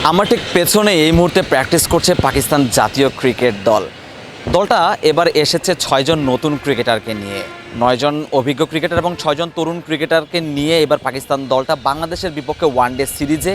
আমার ঠিক পেছনে এই মুহূর্তে প্র্যাকটিস করছে পাকিস্তান জাতীয় ক্রিকেট দল। দলটা এবার এসেছে ৬ জন নতুন ক্রিকেটারকে নিয়ে, ৯ জন অভিজ্ঞ ক্রিকেটার এবং ৬ জন তরুণ ক্রিকেটারকে নিয়ে এবার পাকিস্তান দলটা বাংলাদেশের বিপক্ষে ওয়ানডে সিরিজে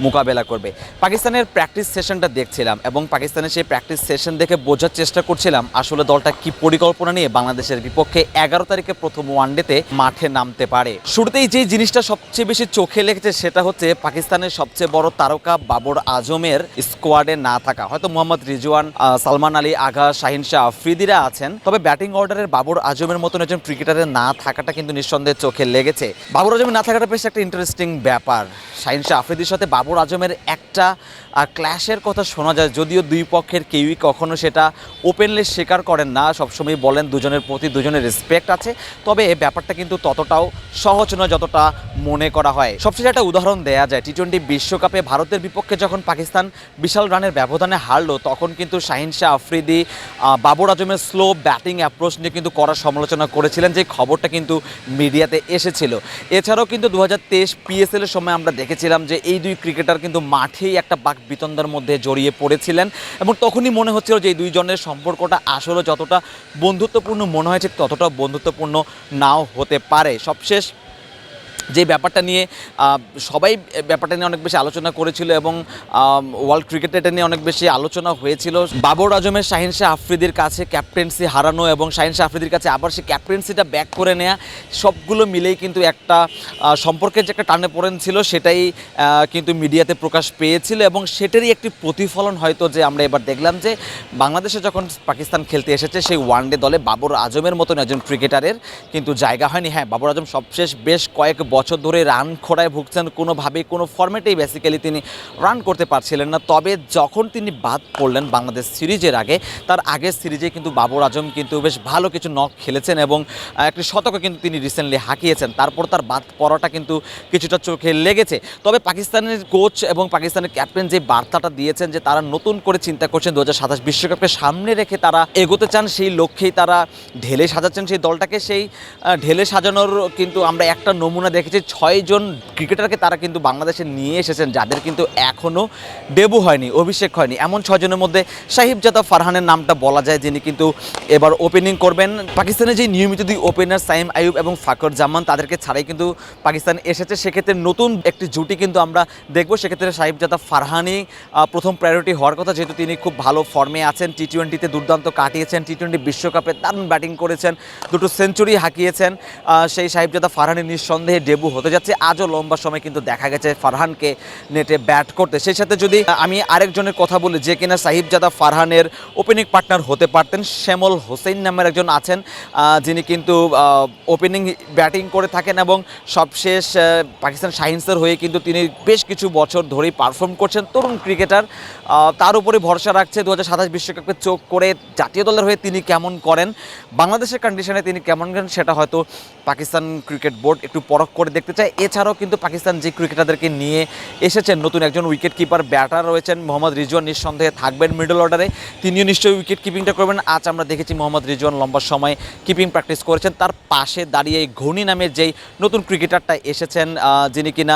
মোকাবেলা করবে। পাকিস্তানের প্র্যাকটিস সেশনটা দেখছিলাম এবং পাকিস্তানের সেই প্র্যাকটিস সেশন দেখে বোঝার চেষ্টা করছিলাম আসলে দলটা কি পরিকল্পনা নিয়ে বাংলাদেশের বিপক্ষে ১১ তারিখে প্রথম ওয়ানডেতে মাঠে নামতে পারে। শুরুতেই যে জিনিসটা সবচেয়ে বেশি চোখে লেগেছে সেটা হচ্ছে পাকিস্তানের সবচেয়ে বড় তারকা বাবর আজমের স্কোয়াডে না থাকা। হয়তো মোহাম্মদ রিজওয়ান, সালমান আলী আগা, শাহিন শাহ আফ্রিদিরা আছেন, তবে ব্যাটিং অর্ডারের বাবর আজমের মতন একজন ক্রিকেটারের না থাকাটা কিন্তু নিঃসন্দেহে চোখে লেগেছে। বাবর আজমের না থাকাটা বেশ একটা ইন্টারেস্টিং ব্যাপার। শাহিন শাহ আফ্রিদির সাথে বাবর আজমের একটা ক্ল্যাশের কথা শোনা যায়, যদিও দুই পক্ষের কেউই কখনো সেটা ওপেনলি স্বীকার করেন না, সবসময় বলেন দুজনের প্রতি দুজনের রেসপেক্ট আছে, তবে ব্যাপারটা কিন্তু ততটাও সহজ নয় যতটা মনে করা হয়। সবচেয়ে একটা উদাহরণ দেয়া যায়, টি-20 বিশ্বকাপে ভারতের বিপক্ষে যখন পাকিস্তান বিশাল রানের ব্যবধানে হারলো, তখন কিন্তু শাহিন শাহ আফ্রিদি বাবর আজমের স্লো ব্যাটিং অ্যাপ্রোচ নিয়ে কিন্তু কড়া সমালোচনা করেছিলেন, যে খবরটা কিন্তু মিডিয়াতে এসেছিল। এছাড়াও কিন্তু 2023 PSL এর সময় আমরা দেখেছিলাম যে এই দুই ক্রিকেটার কিন্তু মাঠেই একটা বাক বিতন্ডার মধ্যে জড়িয়ে পড়েছিলেন এবং তখনই মনে হচ্ছিল যে এই দুইজনের সম্পর্কটা আসলে যতটা বন্ধুত্বপূর্ণ মনে হয়েছে ততটা বন্ধুত্বপূর্ণ নাও হতে পারে। সবশেষ যে ব্যাপারটা নিয়ে সবাই ব্যাপারটা নিয়ে অনেক বেশি আলোচনা করেছিল এবং ওয়ার্ল্ড ক্রিকেটে এটা নিয়ে অনেক বেশি আলোচনা হয়েছিল, বাবর আজমের শাহিন শাহ আফ্রিদির কাছে ক্যাপ্টেন্সি হারানো এবং শাহিন শাহ আফ্রিদির কাছে আবার সেই ক্যাপ্টেন্সিটা ব্যাক করে নেওয়া, সবগুলো মিলেই কিন্তু একটা সম্পর্কের যে একটা টানে পড়েন ছিল সেটাই কিন্তু মিডিয়াতে প্রকাশ পেয়েছিল এবং সেটারই একটি প্রতিফলন হয়তো যে আমরা এবার দেখলাম যে বাংলাদেশে যখন পাকিস্তান খেলতে এসেছে সেই ওয়ানডে দলে বাবর আজমের মতন একজন ক্রিকেটারের কিন্তু জায়গা হয়নি। হ্যাঁ, বাবর আজম সবশেষ বেশ কয়েক বছর ধরে রান খোঁড়ায় ভুগছেন, কোনোভাবেই কোনো ফরম্যাটেই বেসিক্যালি তিনি রান করতে পারছিলেন না। তবে যখন তিনি বাদ পড়লেন বাংলাদেশ সিরিজের আগে, তার আগের সিরিজে কিন্তু বাবর আজম কিন্তু বেশ ভালো কিছু নক খেলেছেন এবং একটি শতকও কিন্তু তিনি রিসেন্টলি হাঁকিয়েছেন। তারপর তার বাদ পড়াটা কিন্তু কিছুটা চোখে লেগেছে। তবে পাকিস্তানের কোচ এবং পাকিস্তানের ক্যাপ্টেন যে বার্তাটা দিয়েছেন যে তারা নতুন করে চিন্তা করছেন 2027 বিশ্বকাপকে সামনে রেখে তারা এগোতে চান, সেই লক্ষ্যেই তারা ঢেলে সাজাচ্ছেন সেই দলটাকে। সেই ঢেলে সাজানোর কিন্তু আমরা একটা নমুনা দেখেছি, 6 জন ক্রিকেটারকে তারা কিন্তু বাংলাদেশে নিয়ে এসেছেন যাদের কিন্তু এখনও ডেবু হয়নি, অভিষেক হয়নি। এমন 6 জনের মধ্যে সাহিবজাদা ফারহানের নামটা বলা যায়, যিনি কিন্তু এবার ওপেনিং করবেন। পাকিস্তানের যে নিয়মিত দুই ওপেনার সাইম আইয়ুব এবং ফাকর জামান, তাদেরকে ছাড়াই কিন্তু পাকিস্তান এসেছে। সেক্ষেত্রে নতুন একটি জুটি কিন্তু আমরা দেখব। সেক্ষেত্রে সাহিবজাদা ফারহানি প্রথম প্রায়োরিটি হওয়ার কথা, যেহেতু তিনি খুব ভালো ফর্মে আছেন, টি-20তে দুর্দান্ত কাটিয়েছেন, টি-20 বিশ্বকাপে দারুণ ব্যাটিং করেছেন, দুটো সেঞ্চুরি হাঁকিয়েছেন। সেই সাহিবজাদা ফারহানি নিঃসন্দেহে ডেবু হতে যাচ্ছে। আজও লম্বা সময় কিন্তু দেখা গেছে ফারহানকে নেটে ব্যাট করতে। সেই সাথে যদি আমি আরেকজনের কথা বলি যে কিনা সাহিবজাদা ফারহানের ওপেনিং পার্টনার হতে পারতেন, শ্যামল হোসেন নামের একজন আছেন, যিনি কিন্তু ওপেনিং ব্যাটিং করে থাকেন এবং সবশেষ পাকিস্তান শাহিনসের হয়ে কিন্তু তিনি বেশ কিছু বছর ধরেই পারফর্ম করছেন। তরুণ ক্রিকেটার, তার উপরে ভরসা রাখছে 2027 বিশ্বকাপে চোখ করে জাতীয় দলের হয়ে তিনি কেমন করেন, বাংলাদেশের কন্ডিশনে তিনি কেমন করেন সেটা হয়তো পাকিস্তান ক্রিকেট বোর্ড একটু পরখ করে দেখতে চায়। এছাড়াও কিন্তু পাকিস্তান যে ক্রিকেটারদেরকে নিয়ে এসেছেন, নতুন একজন উইকেট কিপার ব্যাটার রয়েছেন মোহাম্মদ রিজওয়ান, নিঃসন্দেহে থাকবেন মিডল অর্ডারে, তিনিও নিশ্চয়ই উইকেট কিপিংটা করবেন। আজ আমরা দেখেছি মোহাম্মদ রিজওয়ান লম্বা সময় কিপিং প্র্যাকটিস করেছেন, তার পাশে দাঁড়িয়ে ঘনি নামের যেই নতুন ক্রিকেটারটা এসেছেন, যিনি কিনা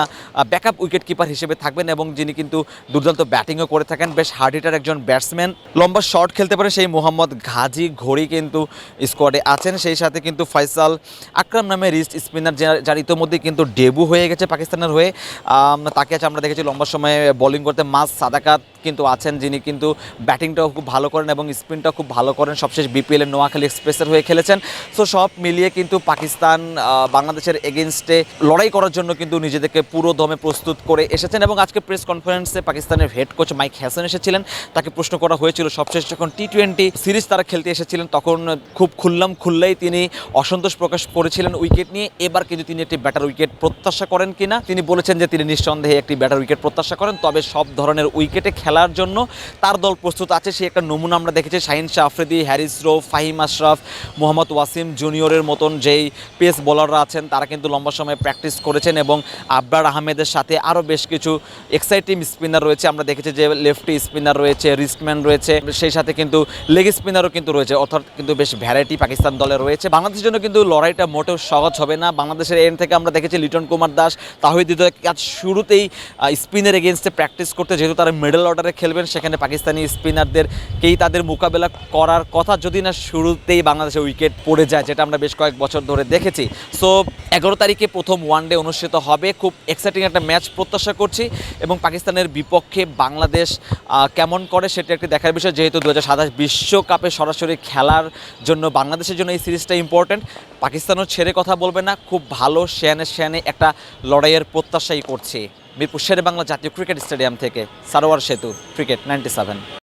ব্যাকআপ উইকেট কিপার হিসেবে থাকবেন এবং যিনি কিন্তু দুর্দান্ত ব্যাটিংও করে থাকেন, বেশ হার্ড হিটার একজন ব্যাটসম্যান, লম্বা শট খেলতে পারে, সেই মোহাম্মদ ঘাজি ঘড়ি কিন্তু স্কোয়াডে আছেন। সেই সাথে কিন্তু ফয়সাল আকরাম নামে রিস্ট স্পিনার, যার ইতিমধ্যে কিন্তু ডেবু হয়ে গেছে পাকিস্তানের হয়ে, তাকে আজ আমরা দেখেছি লম্বা সময়ে বোলিং করতে। মাস সাদাকাত কিন্তু আছেন, যিনি কিন্তু ব্যাটিংটাও খুব ভালো করেন এবং স্পিনটাও খুব ভালো করেন, সবশেষ বিপিএলের নোয়াখালী এক্সপ্রেসের হয়ে খেলেছেন। সো সব মিলিয়ে কিন্তু পাকিস্তান বাংলাদেশের এগেনস্টে লড়াই করার জন্য কিন্তু নিজেদেরকে পুরো দমে প্রস্তুত করে এসেছেন। এবং আজকে প্রেস কনফারেন্সে পাকিস্তানের হেড কোচ মাইক হ্যাসন এসেছিলেন, তাকে প্রশ্ন করা হয়েছিল সবশেষ যখন টি-20 সিরিজ তারা খেলতে এসেছিলেন তখন খুব খুললেই তিনি অসন্তোষ প্রকাশ করেছিলেন উইকেট নিয়ে। এবার কিন্তু তিনি একটি ব্যাটার উইকেট প্রত্যাশা করেন কিনা, তিনি বলেছেন যে তিনি নিঃসন্দেহে একটি ব্যাটার উইকেট প্রত্যাশা করেন, তবে সব ধরনের উইকেটে খেলা খেলার জন্য তার দল প্রস্তুত আছে। সেই একটা নমুনা আমরা দেখেছি শাহিন শাহ আফ্রিদি, হ্যারিস রৌফ, ফাহিম আশরাফ, মোহাম্মদ ওয়াসিম জুনিয়রের মতন যেই পেস বোলাররা আছেন তারা কিন্তু লম্বা সময় প্র্যাকটিস করেছেন এবং আবরার আহমেদের সাথে আরও বেশ কিছু এক্সাইটিং স্পিনার রয়েছে। আমরা দেখেছি যে লেফটি স্পিনার রয়েছে, রিস্টম্যান রয়েছে, সেই সাথে কিন্তু লেগ স্পিনারও কিন্তু রয়েছে, অর্থাৎ কিন্তু বেশ ভ্যারাইটি পাকিস্তান দলে রয়েছে। বাংলাদেশের জন্য কিন্তু লড়াইটা মোটেও সহজ হবে না। বাংলাদেশের এন্ড থেকে আমরা দেখেছি লিটন কুমার দাস, তাহিদ হৃদয় আজ শুরুতেই স্পিনের এগেনস্টে প্র্যাকটিস করতে, যেহেতু তারা মিডল অর্ডারে খেলবেন সেখানে পাকিস্তানি স্পিনারদেরকেই তাদের মোকাবেলা করার কথা, যদি না শুরুতেই বাংলাদেশের উইকেট পড়ে যায়, যেটা আমরা বেশ কয়েক বছর ধরে দেখেছি। সো 11 তারিখে প্রথম ওয়ানডে অনুষ্ঠিত হবে, খুব এক্সাইটিং একটা ম্যাচ প্রত্যাশা করছি এবং পাকিস্তানের বিপক্ষে বাংলাদেশ কেমন করে সেটা একটি দেখার বিষয়। যেহেতু 2027 বিশ্বকাপে সরাসরি খেলার জন্য বাংলাদেশের জন্য এই সিরিজটা ইম্পর্ট্যান্ট, পাকিস্তানও ছেড়ে কথা বলবে না, খুব ভালো শেয়ানে একটা লড়াইয়ের প্রত্যাশাই করছি। মিরপুর শেরে বাংলা জাতীয় ক্রিকেট স্টেডিয়াম থেকে সারোয়ার সেতু, ক্রিকেট 97।